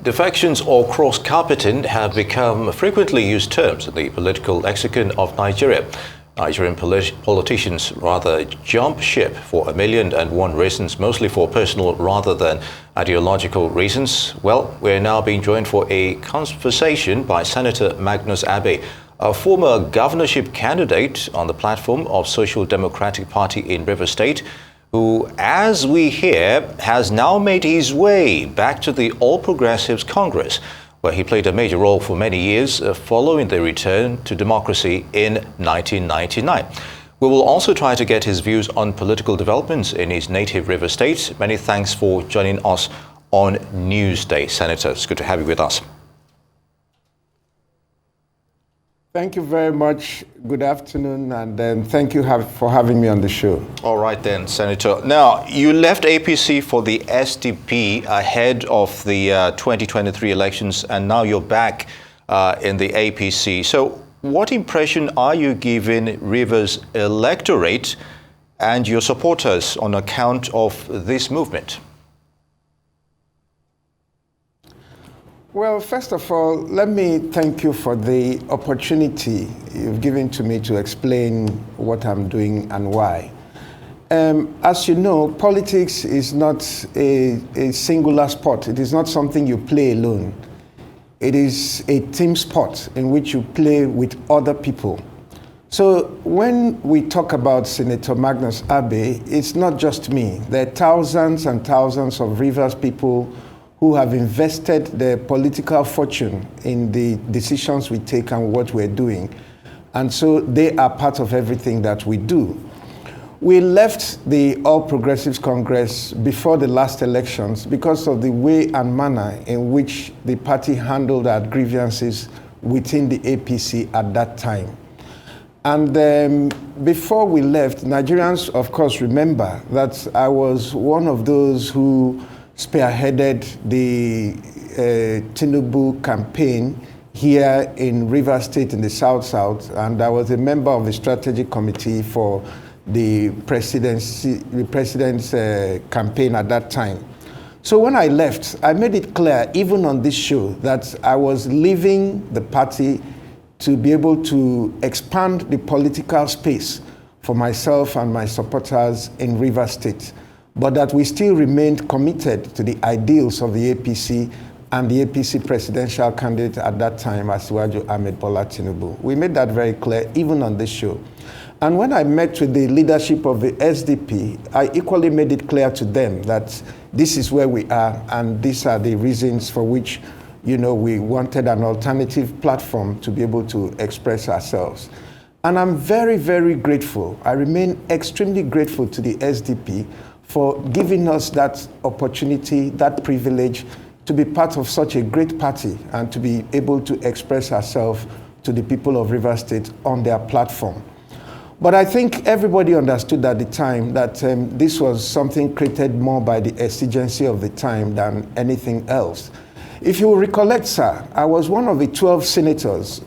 Defections or cross-carpeting have become frequently used terms in the political lexicon of Nigeria. Nigerian politicians rather jump ship for a million and one reasons, mostly for personal rather than ideological reasons. Well, we're now being joined for a conversation by Senator Magnus Abe, a former governorship candidate on the platform of Social Democratic Party in Rivers State, who, as we hear, has now made his way back to the All Progressives Congress, where he played a major role for many years following the return to democracy in 1999. We will also try to get his views on political developments in his native Rivers State. Many thanks for joining us on Newsday, Senator. It's good to have you with us. Thank you very much. Good afternoon, and thank you for having me on the show. All right then, Senator. Now, you left APC for the SDP ahead of the 2023 elections, and now you're back in the APC. So what impression are you giving Rivers electorate and your supporters on account of this movement? Well, first of all, let me thank you for the opportunity you've given to me to explain what I'm doing and why. As you know, politics is not a singular sport. It is not something you play alone. It is a team sport in which you play with other people. So when we talk about Senator Magnus Abe, it's not just me. There are thousands and thousands of Rivers people who have invested their political fortune in the decisions we take and what we're doing. And so they are part of everything that we do. We left the All Progressives Congress before the last elections because of the way and manner in which the party handled our grievances within the APC at that time. And before we left, Nigerians, of course, remember that I was one of those who spearheaded the Tinubu campaign here in Rivers State in the South, and I was a member of the strategic committee for the president's campaign at that time. So when I left, I made it clear, even on this show, that I was leaving the party to be able to expand the political space for myself and my supporters in Rivers State, but that we still remained committed to the ideals of the APC and the APC presidential candidate at that time, Ahmed Bola Tinubu. We made that very clear, even on this show. And when I met with the leadership of the SDP, I equally made it clear to them that this is where we are, and these are the reasons for which, we wanted an alternative platform to be able to express ourselves. And I'm very, very grateful. I remain extremely grateful to the SDP for giving us that opportunity, that privilege to be part of such a great party and to be able to express ourselves to the people of Rivers State on their platform. But I think everybody understood at the time that this was something created more by the exigency of the time than anything else. If you recollect, sir, I was one of the 12 senators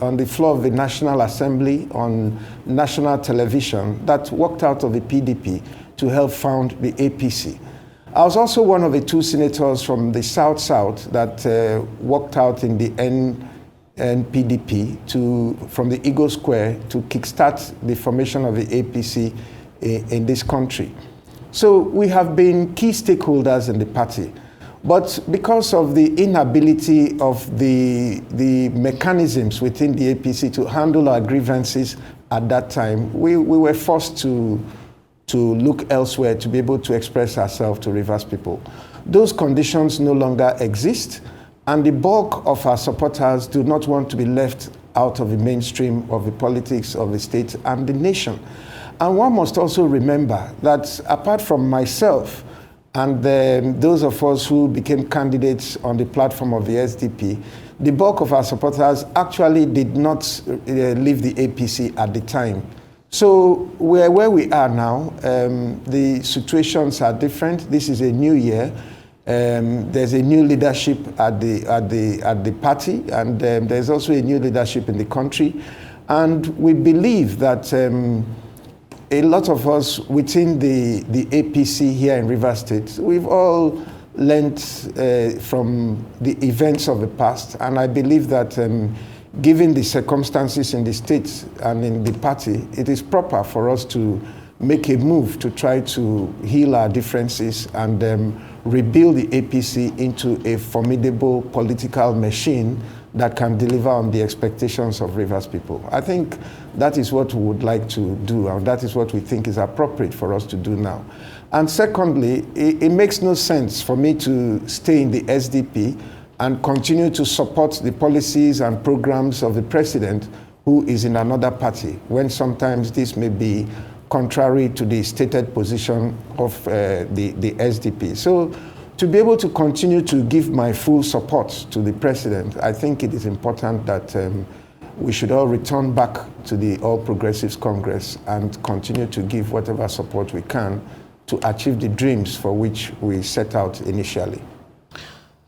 on the floor of the National Assembly on national television that walked out of the PDP to help found the APC. I was also one of the 2 senators from the South that walked out in the NPDP from the Eagle Square to kickstart the formation of the APC in this country. So we have been key stakeholders in the party. But because of the inability of the mechanisms within the APC to handle our grievances at that time, we were forced to look elsewhere to be able to express ourselves to Rivers people. Those conditions no longer exist, and the bulk of our supporters do not want to be left out of the mainstream of the politics of the state and the nation. And one must also remember that apart from myself and those of us who became candidates on the platform of the SDP, the bulk of our supporters actually did not leave the APC at the time. So where we are now, the situations are different. This is a new year. There's a new leadership at the party, and there's also a new leadership in the country. And we believe that a lot of us within the APC here in Rivers State, we've all learned from the events of the past, and I believe that given the circumstances in the state and in the party, it is proper for us to make a move to try to heal our differences and rebuild the APC into a formidable political machine that can deliver on the expectations of Rivers people. I think that is what we would like to do, and that is what we think is appropriate for us to do now. And secondly, it makes no sense for me to stay in the SDP and continue to support the policies and programs of the president who is in another party, when sometimes this may be contrary to the stated position of the SDP. So to be able to continue to give my full support to the president, I think it is important that we should all return back to the All Progressives Congress and continue to give whatever support we can to achieve the dreams for which we set out initially.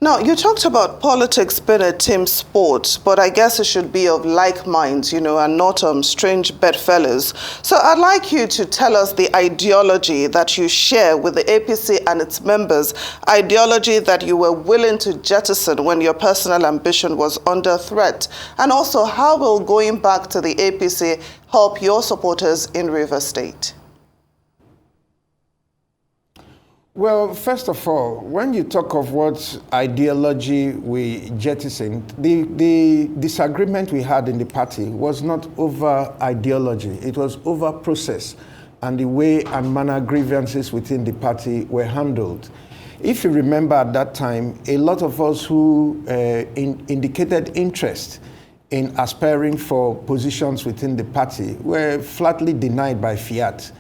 Now, you talked about politics being a team sport, but I guess it should be of like minds, and not strange bedfellows. So I'd like you to tell us the ideology that you share with the APC and its members, ideology that you were willing to jettison when your personal ambition was under threat, and also how will going back to the APC help your supporters in Rivers State? Well, first of all, when you talk of what ideology we jettisoned, the disagreement we had in the party was not over ideology. It was over process and the way and manner grievances within the party were handled. If you remember at that time, a lot of us who indicated interest in aspiring for positions within the party were flatly denied by Fiat.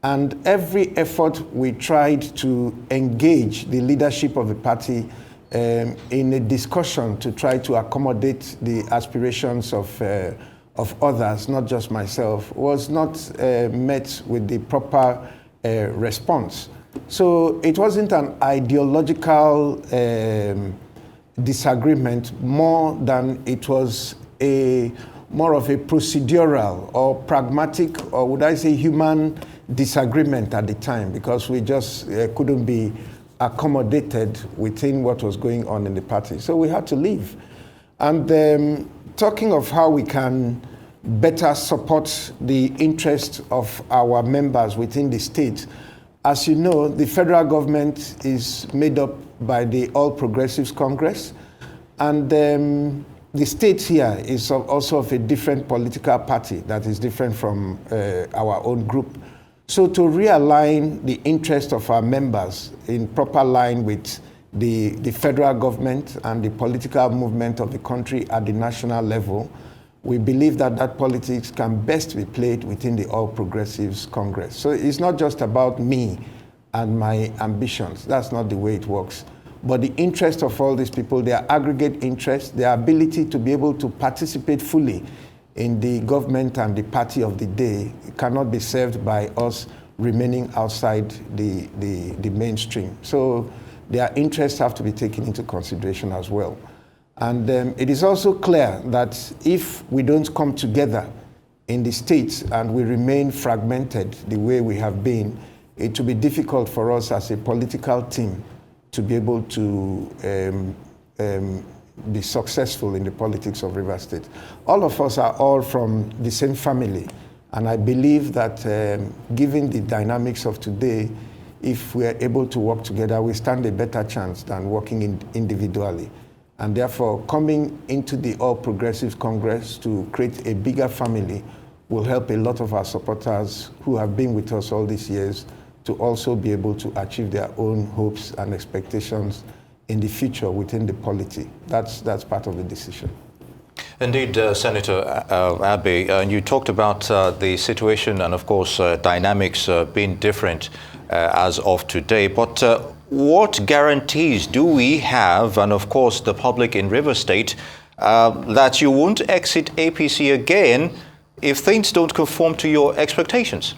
And every effort we tried to engage the leadership of the party in a discussion to try to accommodate the aspirations of others, not just myself, was not met with the proper response. So it wasn't an ideological disagreement more than it was more of a procedural or pragmatic, or would I say human disagreement at the time, because we just couldn't be accommodated within what was going on in the party. So we had to leave. And talking of how we can better support the interests of our members within the state, as you know, the federal government is made up by the All Progressives Congress, and the state here is also of a different political party that is different from our own group. So to realign the interest of our members in proper line with the federal government and the political movement of the country at the national level, we believe that politics can best be played within the All Progressives Congress. So it's not just about me and my ambitions. That's not the way it works. But the interest of all these people, their aggregate interest, their ability to be able to participate fully in the government and the party of the day cannot be served by us remaining outside the mainstream. So their interests have to be taken into consideration as well. And it is also clear that if we don't come together in the states and we remain fragmented the way we have been, it will be difficult for us as a political team to be able to be successful in the politics of Rivers State. All of us are all from the same family, and I believe that given the dynamics of today, if we are able to work together, we stand a better chance than working individually. And therefore, coming into the All Progressives Congress to create a bigger family will help a lot of our supporters who have been with us all these years to also be able to achieve their own hopes and expectations in the future within the polity. That's part of the decision. Indeed, Senator Abe, you talked about the situation and, of course, dynamics being different as of today. But what guarantees do we have, and of course the public in Rivers State, that you won't exit APC again if things don't conform to your expectations?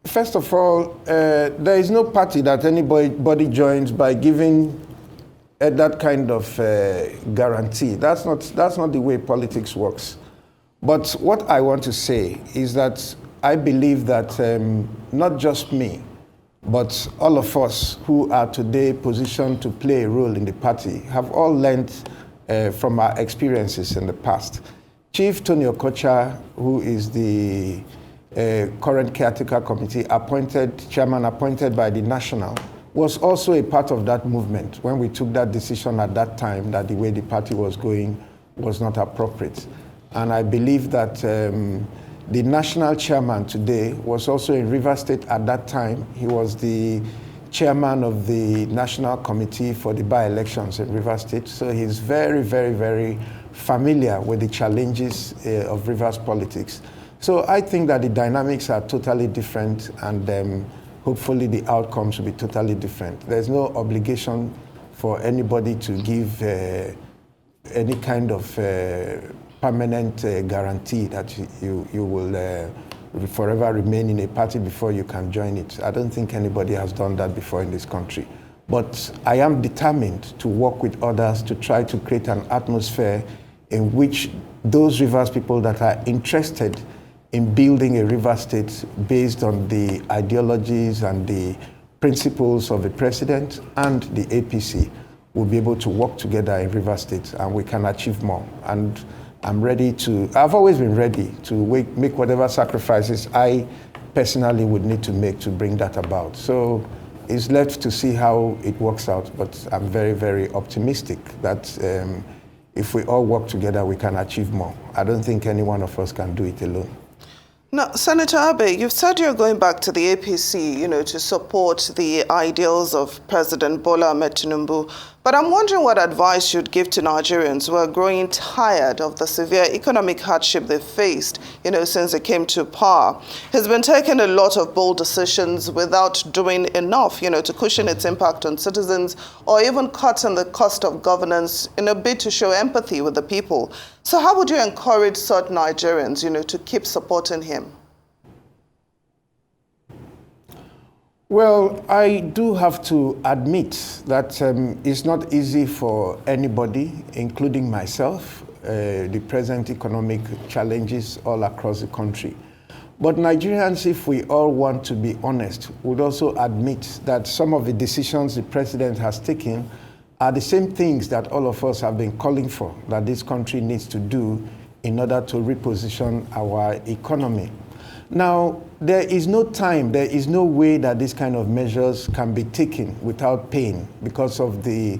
First of all, there is no party that anybody joins by giving that kind of guarantee. That's not the way politics works. But what I want to say is that I believe that not just me, But all of us who are today positioned to play a role in the party have all learned from our experiences in the past. Chief Tony Okocha, who is the current caretaker committee chairman appointed by the National, was also a part of that movement when we took that decision at that time that the way the party was going was not appropriate. And I believe that the national chairman today was also in Rivers State at that time. He was the chairman of the National Committee for the by-elections in Rivers State. So he's very, very, very familiar with the challenges of Rivers politics. So I think that the dynamics are totally different, and hopefully the outcomes will be totally different. There's no obligation for anybody to give any kind of permanent guarantee that you will forever remain in a party before you can join it. I don't think anybody has done that before in this country. But I am determined to work with others to try to create an atmosphere in which those Rivers people that are interested in building a River State based on the ideologies and the principles of the president and the APC will be able to work together in River State, and we can achieve more. And I've always been ready to make whatever sacrifices I personally would need to make to bring that about. So it's left to see how it works out, but I'm very, very optimistic that if we all work together, we can achieve more. I don't think any one of us can do it alone. Now, Senator Abe, you've said you're going back to the APC, to support the ideals of President Bola Ahmed Tinubu. But I'm wondering what advice you'd give to Nigerians who are growing tired of the severe economic hardship they've faced, since they came to power. He's been taking a lot of bold decisions without doing enough, to cushion its impact on citizens, or even cutting the cost of governance in a bid to show empathy with the people. So how would you encourage such Nigerians, to keep supporting him? Well, I do have to admit that it's not easy for anybody, including myself, the present economic challenges all across the country. But Nigerians, if we all want to be honest, would also admit that some of the decisions the president has taken are the same things that all of us have been calling for, that this country needs to do in order to reposition our economy. Now, there is no time, there is no way that this kind of measures can be taken without pain because of the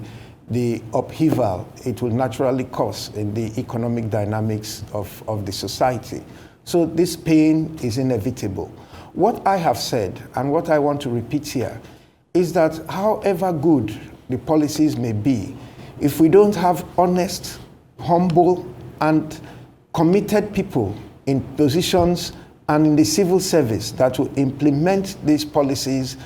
upheaval it will naturally cause in the economic dynamics of the society. So this pain is inevitable. What I have said, and what I want to repeat here, is that however good the policies may be, if we don't have honest, humble, and committed people in positions and in the civil service that will implement these policies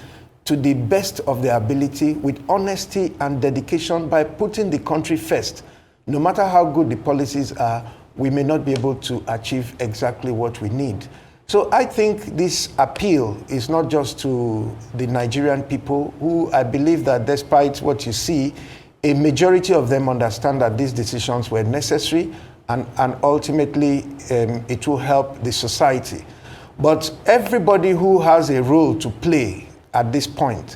to the best of their ability with honesty and dedication by putting the country first, no matter how good the policies are, we may not be able to achieve exactly what we need. So I think this appeal is not just to the Nigerian people, who I believe that despite what you see, a majority of them understand that these decisions were necessary, and ultimately it will help the society. But everybody who has a role to play at this point,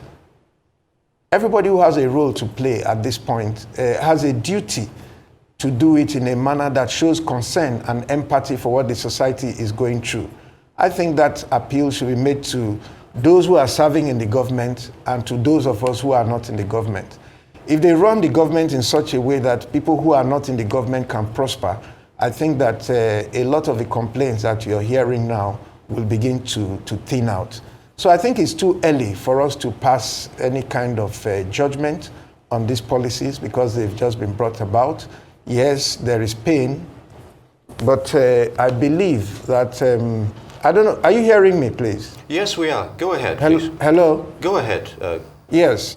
has a duty to do it in a manner that shows concern and empathy for what the society is going through. I think that appeal should be made to those who are serving in the government and to those of us who are not in the government. If they run the government in such a way that people who are not in the government can prosper, I think that a lot of the complaints that you're hearing now will begin to thin out. So I think it's too early for us to pass any kind of judgment on these policies because they've just been brought about. Yes, there is pain, but I believe that, I don't know, are you hearing me, please? Yes, we are. Go ahead, please. Hello? Go ahead. Yes.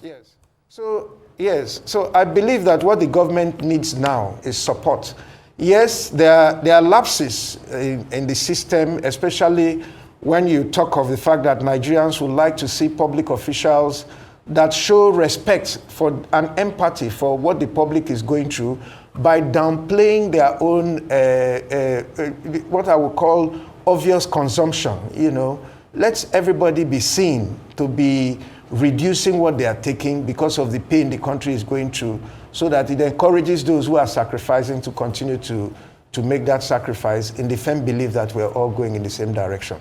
So I believe that what the government needs now is support. Yes, there are lapses in the system, especially when you talk of the fact that Nigerians would like to see public officials that show respect for and empathy for what the public is going through by downplaying their own, what I would call obvious consumption. Let everybody be seen to be reducing what they are taking because of the pain the country is going through, so that it encourages those who are sacrificing to continue to make that sacrifice in the firm belief that we're all going in the same direction.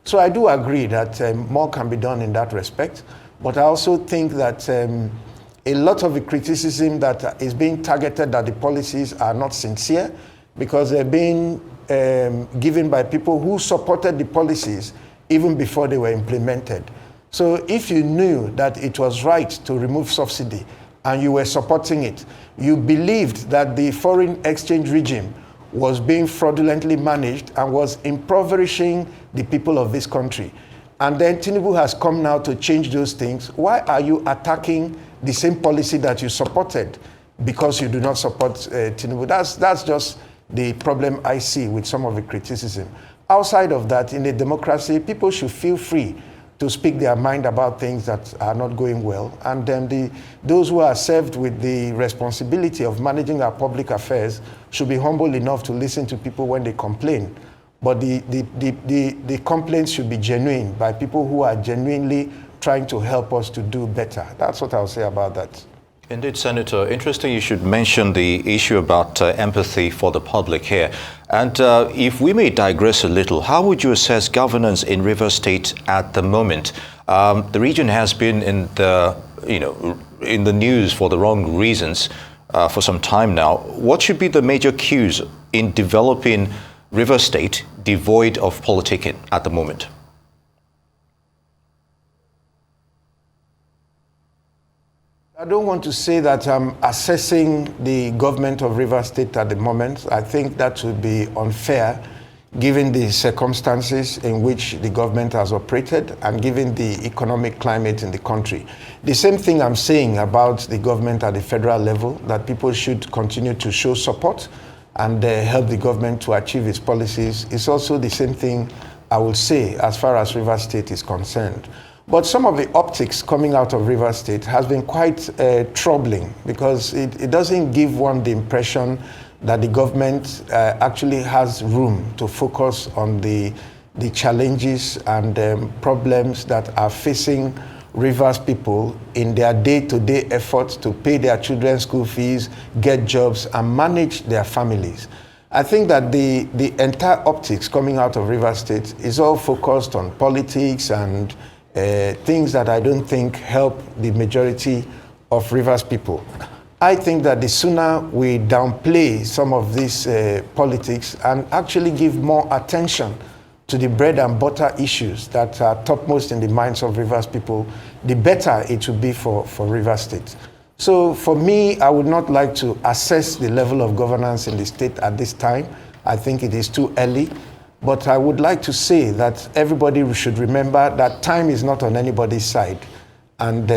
So I do agree that more can be done in that respect, but I also think that a lot of the criticism that is being targeted that the policies are not sincere, because they're being given by people who supported the policies even before they were implemented. So if you knew that it was right to remove subsidy and you were supporting it, you believed that the foreign exchange regime was being fraudulently managed and was impoverishing the people of this country, and then Tinubu has come now to change those things, why are you attacking the same policy that you supported because you do not support Tinubu? That's just the problem I see with some of the criticism. Outside of that, in a democracy, people should feel free to speak their mind about things that are not going well. And then those who are served with the responsibility of managing our public affairs should be humble enough to listen to people when they complain. But the complaints should be genuine, by people who are genuinely trying to help us to do better. That's what I'll say about that. Indeed, Senator. Interesting you should mention the issue about empathy for the public here. And if we may digress a little, how would you assess governance in Rivers State at the moment? The region has been in the news for the wrong reasons for some time now. What should be the major cues in developing Rivers State devoid of politicking at the moment? I don't want to say that I'm assessing the government of Rivers State at the moment. I think that would be unfair given the circumstances in which the government has operated and given the economic climate in the country. The same thing I'm saying about the government at the federal level, that people should continue to show support and help the government to achieve its policies, is also the same thing I will say as far as Rivers State is concerned. But some of the optics coming out of Rivers State has been quite troubling, because it doesn't give one the impression that the government actually has room to focus on the challenges and problems that are facing Rivers people in their day-to-day efforts to pay their children's school fees, get jobs, and manage their families. I think that the entire optics coming out of Rivers State is all focused on politics and things that I don't think help the majority of Rivers people. I think that the sooner we downplay some of these politics and actually give more attention to the bread and butter issues that are topmost in the minds of Rivers people, the better it will be for Rivers State. So for me, I would not like to assess the level of governance in the state at this time. I think it is too early. But I would like to say that everybody should remember that time is not on anybody's side. And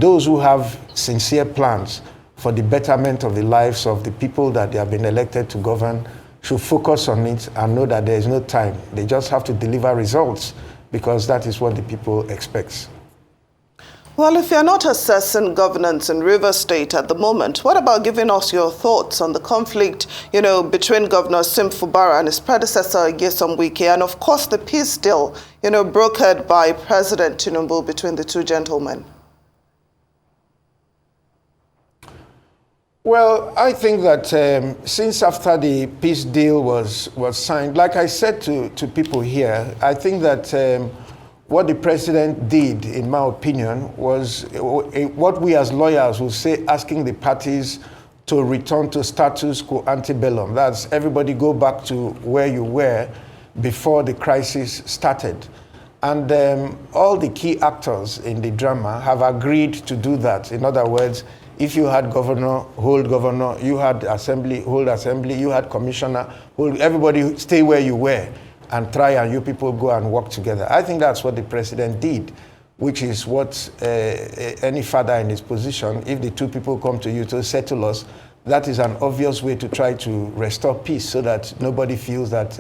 those who have sincere plans for the betterment of the lives of the people that they have been elected to govern should focus on it and know that there is no time. They just have to deliver results, because that is what the people expect. Well, if you're not assessing governance in Rivers State at the moment, what about giving us your thoughts on the conflict, between Governor Sim Fubara and his predecessor, Nyesom Wike, and of course the peace deal, brokered by President Tinubu between the two gentlemen? Well, I think that since after the peace deal was signed, like I said to people here, I think that what the president did, in my opinion, was what we as lawyers would say, asking the parties to return to status quo ante bellum. That's everybody go back to where you were before the crisis started. And all the key actors in the drama have agreed to do that. In other words, if you had governor, hold governor, you had assembly, hold assembly, you had commissioner, hold, everybody stay where you were and try, and you people go and work together. I think that's what the president did, which is what any father in his position, if the two people come to you to settle us, that is an obvious way to try to restore peace so that nobody feels that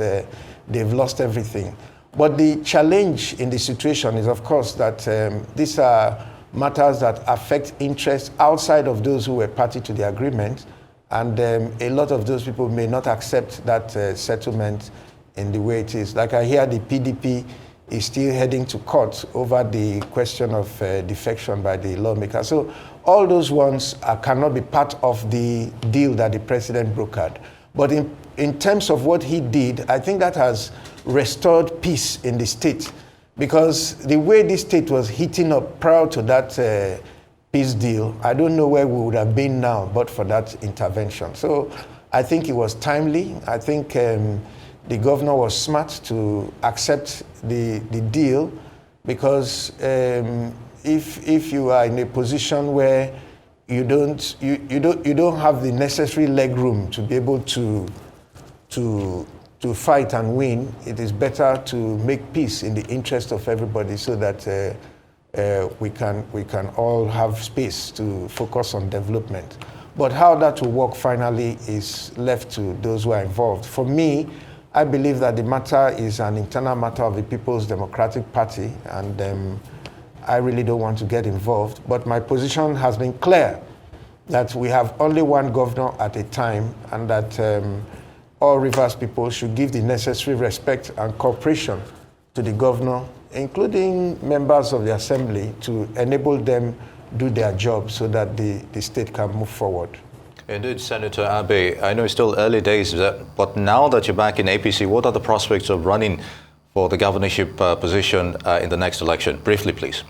they've lost everything. But the challenge in the situation is, of course, that these are matters that affect interests outside of those who were party to the agreement, and a lot of those people may not accept that settlement in the way it is. Like I hear the PDP is still heading to court over the question of defection by the lawmaker. So all those ones cannot be part of the deal that the president brokered. But in terms of what he did, I think that has restored peace in the state, because the way this state was heating up prior to that peace deal, I don't know where we would have been now but for that intervention. So I think it was timely. I think the governor was smart to accept the deal, because if you are in a position where you don't have the necessary leg room to be able to fight and win, it is better to make peace in the interest of everybody, so that we can all have space to focus on development. But how that will work finally is left to those who are involved. For me, I believe that the matter is an internal matter of the People's Democratic Party, and I really don't want to get involved. But my position has been clear, that we have only one governor at a time, and that all Rivers people should give the necessary respect and cooperation to the governor, including members of the assembly, to enable them do their job so that the state can move forward. Indeed, Senator Abe, I know it's still early days, but now that you're back in APC, what are the prospects of running for the governorship position in the next election? Briefly, please.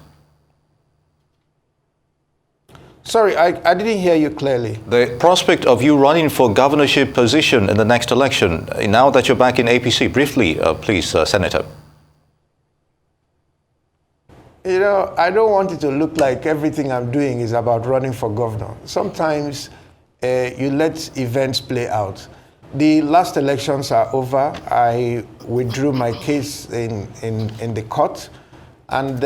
Sorry, I didn't hear you clearly. The prospect of you running for governorship position in the next election, now that you're back in APC, briefly, please, Senator. You know, I don't want it to look like everything I'm doing is about running for governor. Sometimes you let events play out. The last elections are over. I withdrew my case in the court. And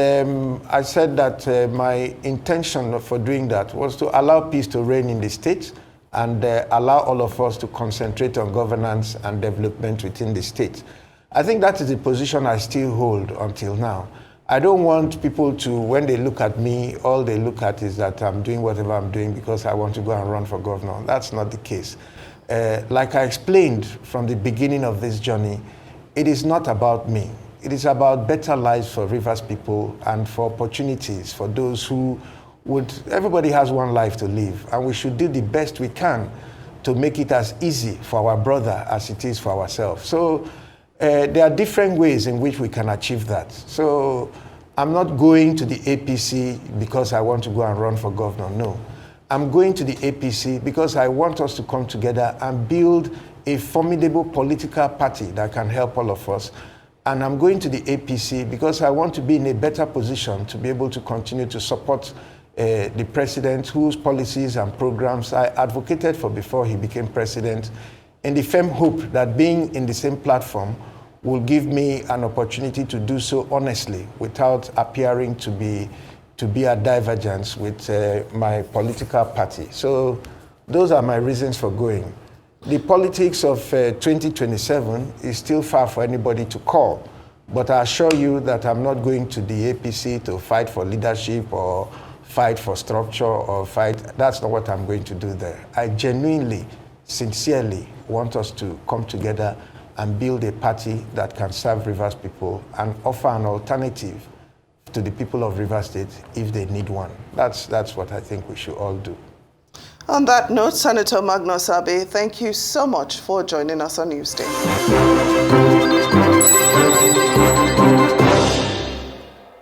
I said that my intention for doing that was to allow peace to reign in the state, and allow all of us to concentrate on governance and development within the state. I think that is the position I still hold until now. I don't want people to, when they look at me, all they look at is that I'm doing whatever I'm doing because I want to go and run for governor. That's not the case. Like I explained from the beginning of this journey, it is not about me. It is about better lives for Rivers people and for opportunities for those who would, everybody has one life to live, and we should do the best we can to make it as easy for our brother as it is for ourselves. So there are different ways in which we can achieve that. So I'm not going to the APC because I want to go and run for governor, no. I'm going to the APC because I want us to come together and build a formidable political party that can help all of us. And I'm going to the APC because I want to be in a better position to be able to continue to support the president, whose policies and programs I advocated for before he became president, in the firm hope that being in the same platform will give me an opportunity to do so honestly without appearing to be at divergence with my political party. So those are my reasons for going. The politics of 2027 is still far for anybody to call, but I assure you that I'm not going to the APC to fight for leadership or fight for structure or fight. That's not what I'm going to do there. I genuinely, sincerely want us to come together and build a party that can serve Rivers people and offer an alternative to the people of Rivers State if they need one. That's what I think we should all do. On that note, Senator Magnus Abe, thank you so much for joining us on Newsday.